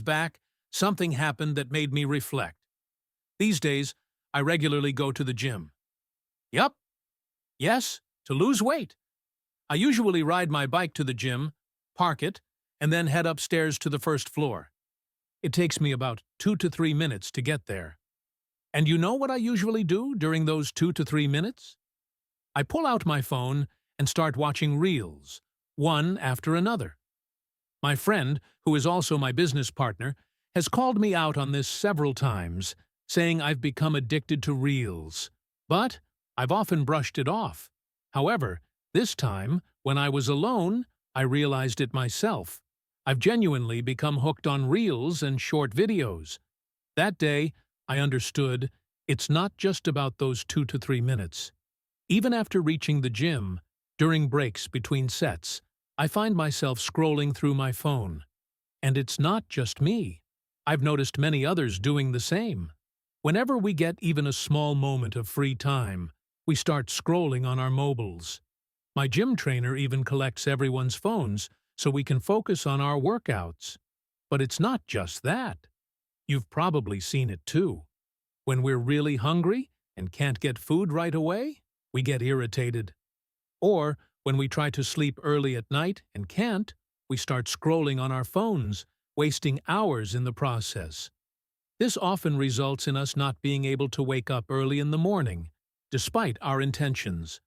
Back, something happened that made me reflect. These days, I regularly go to the gym. Yup, yes, to lose weight. I usually ride my bike to the gym, park it, and then head upstairs to the first floor. It takes me about 2 to 3 minutes to get there. And you know what I usually do during those 2 to 3 minutes? I pull out my phone and start watching reels, one after another. My friend, who is also my business partner, has called me out on this several times, saying I've become addicted to reels. But I've often brushed it off. However, this time, when I was alone, I realized it myself. I've genuinely become hooked on reels and short videos. That day, I understood it's not just about those 2 to 3 minutes. Even after reaching the gym, during breaks between sets, I find myself scrolling through my phone. And it's not just me. I've noticed many others doing the same. Whenever we get even a small moment of free time, we start scrolling on our mobiles. My gym trainer even collects everyone's phones so we can focus on our workouts. But it's not just that. You've probably seen it too. When we're really hungry and can't get food right away, we get irritated. Or when we try to sleep early at night and can't, we start scrolling on our phones, wasting hours in the process. This often results in us not being able to wake up early in the morning, despite our intentions.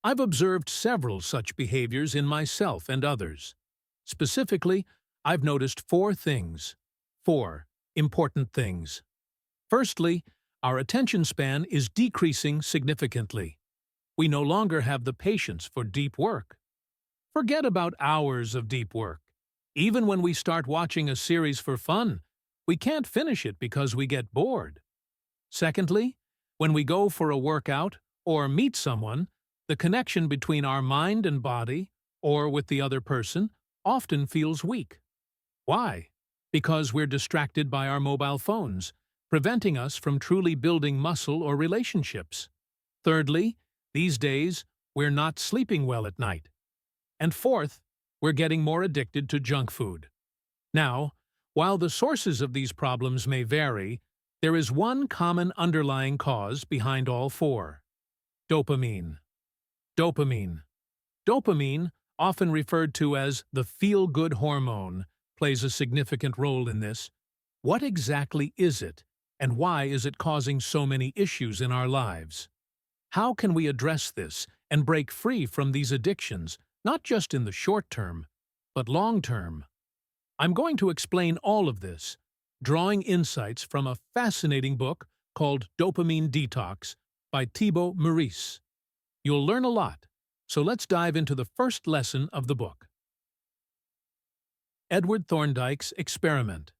I've observed several such behaviors in myself and others. Specifically, I've noticed 4 things. 4 important things. Firstly, our attention span is decreasing significantly. We no longer have the patience for deep work. Forget about hours of deep work. Even when we start watching a series for fun, we can't finish it because we get bored. Secondly, when we go for a workout or meet someone, the connection between our mind and body, or with the other person, often feels weak. Why? Because we're distracted by our mobile phones, preventing us from truly building muscle or relationships. Thirdly, these days, we're not sleeping well at night. And fourth, we're getting more addicted to junk food. Now, while the sources of these problems may vary, there is one common underlying cause behind all 4. Dopamine. Dopamine. Dopamine, often referred to as the feel-good hormone, plays a significant role in this. What exactly is it, and why is it causing so many issues in our lives? How can we address this and break free from these addictions, not just in the short term, but long term? I'm going to explain all of this, drawing insights from a fascinating book called Dopamine Detox by Thibaut Maurice. You'll learn a lot, so let's dive into the first lesson of the book. Edward Thorndike's experiment.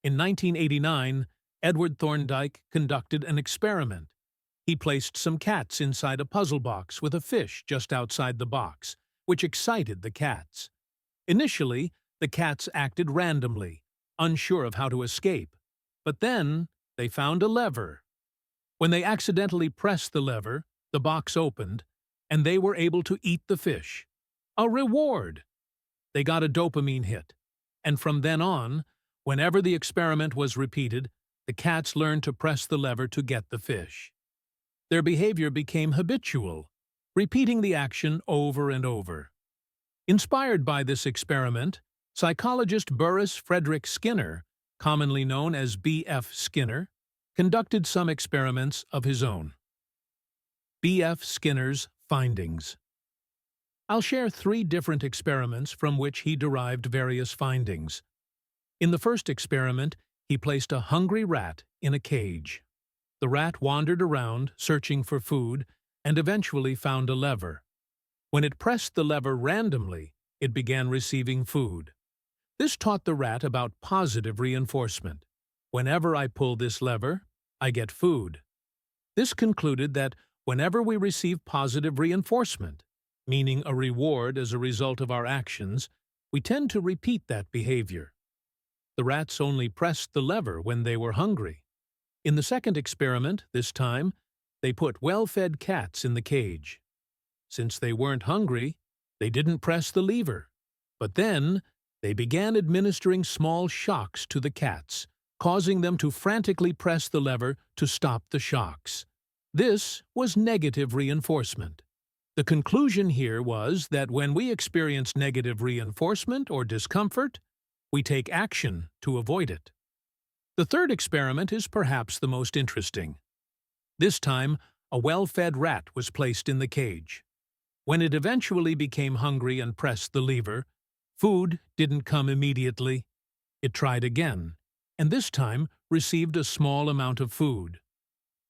In 1989, Edward Thorndike conducted an experiment. He placed some cats inside a puzzle box with a fish just outside the box, which excited the cats. Initially, the cats acted randomly, unsure of how to escape. But then, they found a lever. When they accidentally pressed the lever, the box opened, and they were able to eat the fish. A reward! They got a dopamine hit. And from then on, whenever the experiment was repeated, the cats learned to press the lever to get the fish. Their behavior became habitual, repeating the action over and over. Inspired by this experiment, psychologist Burrhus Frederick Skinner, commonly known as B.F. Skinner, conducted some experiments of his own. B.F. Skinner's findings. I'll share 3 different experiments from which he derived various findings. In the first experiment, he placed a hungry rat in a cage. The rat wandered around, searching for food, and eventually found a lever. When it pressed the lever randomly, it began receiving food. This taught the rat about positive reinforcement. Whenever I pull this lever, I get food. This concluded that whenever we receive positive reinforcement, meaning a reward as a result of our actions, we tend to repeat that behavior. The rats only pressed the lever when they were hungry. In the second experiment, this time, they put well-fed cats in the cage. Since they weren't hungry, they didn't press the lever. But then, They began administering small shocks to the cats, causing them to frantically press the lever to stop the shocks. This was negative reinforcement. The conclusion here was that when we experience negative reinforcement or discomfort, we take action to avoid it. The third experiment is perhaps the most interesting. This time, a well-fed rat was placed in the cage. When it eventually became hungry and pressed the lever, food didn't come immediately. It tried again, and this time received a small amount of food.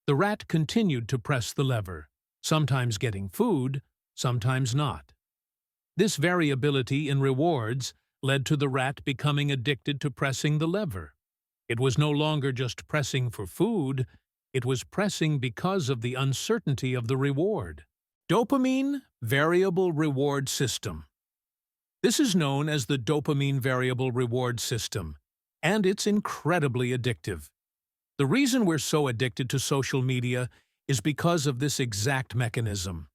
The rat continued to press the lever, sometimes getting food, sometimes not. This variability in rewards led to the rat becoming addicted to pressing the lever. It was no longer just pressing for food, it was pressing because of the uncertainty of the reward. Dopamine Variable Reward System. This is known as the dopamine variable reward system, and it's incredibly addictive. The reason we're so addicted to social media is because of this exact mechanism.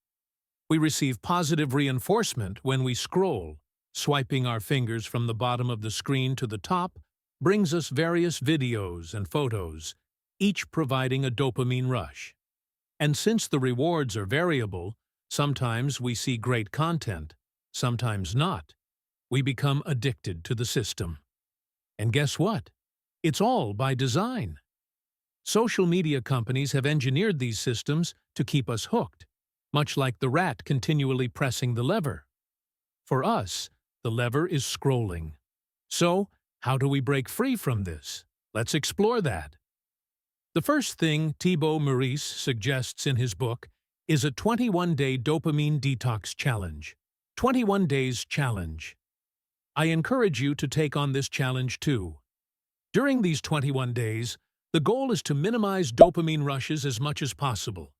We receive positive reinforcement when we scroll. Swiping our fingers from the bottom of the screen to the top brings us various videos and photos, each providing a dopamine rush. And since the rewards are variable, sometimes we see great content, sometimes not. We become addicted to the system. And guess what? It's all by design. Social media companies have engineered these systems to keep us hooked, much like the rat continually pressing the lever. For us, the lever is scrolling. So, how do we break free from this? Let's explore that. The first thing Thibaut Maurice suggests in his book is a 21-day dopamine detox challenge. 21 Days Challenge. I encourage you to take on this challenge too. During these 21 days, the goal is to minimize dopamine rushes as much as possible.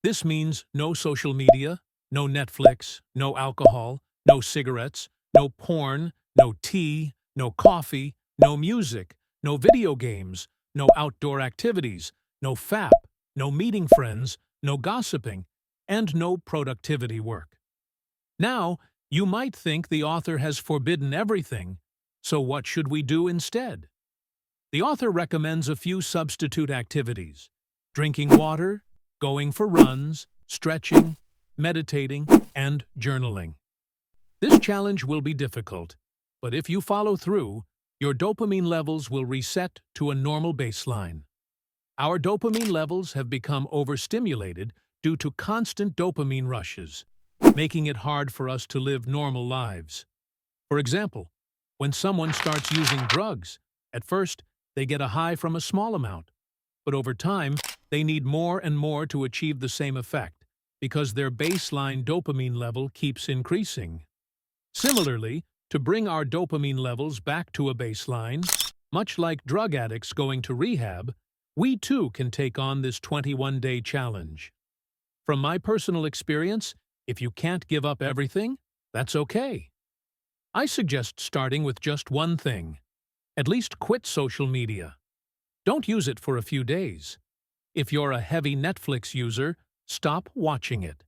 This means no social media, no Netflix, no alcohol, no cigarettes, no porn, no tea, no coffee, no music, no video games, no outdoor activities, no FAP, no meeting friends, no gossiping, and no productivity work. Now, you might think the author has forbidden everything, so what should we do instead? The author recommends a few substitute activities: drinking water, going for runs, stretching, meditating, and journaling. This challenge will be difficult, but if you follow through, your dopamine levels will reset to a normal baseline. Our dopamine levels have become overstimulated due to constant dopamine rushes, making it hard for us to live normal lives. For example, when someone starts using drugs, at first they get a high from a small amount, but over time they need more and more to achieve the same effect because their baseline dopamine level keeps increasing. Similarly, to bring our dopamine levels back to a baseline, much like drug addicts going to rehab, we too can take on this 21-day challenge. From my personal experience, if you can't give up everything, that's okay. I suggest starting with just one thing. At least quit social media. Don't use it for a few days. If you're a heavy Netflix user, stop watching it.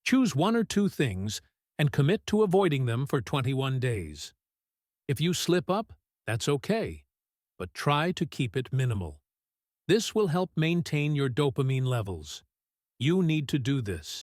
Choose one or two things and commit to avoiding them for 21 days. If you slip up, that's okay, but try to keep it minimal. This will help maintain your dopamine levels. You need to do this.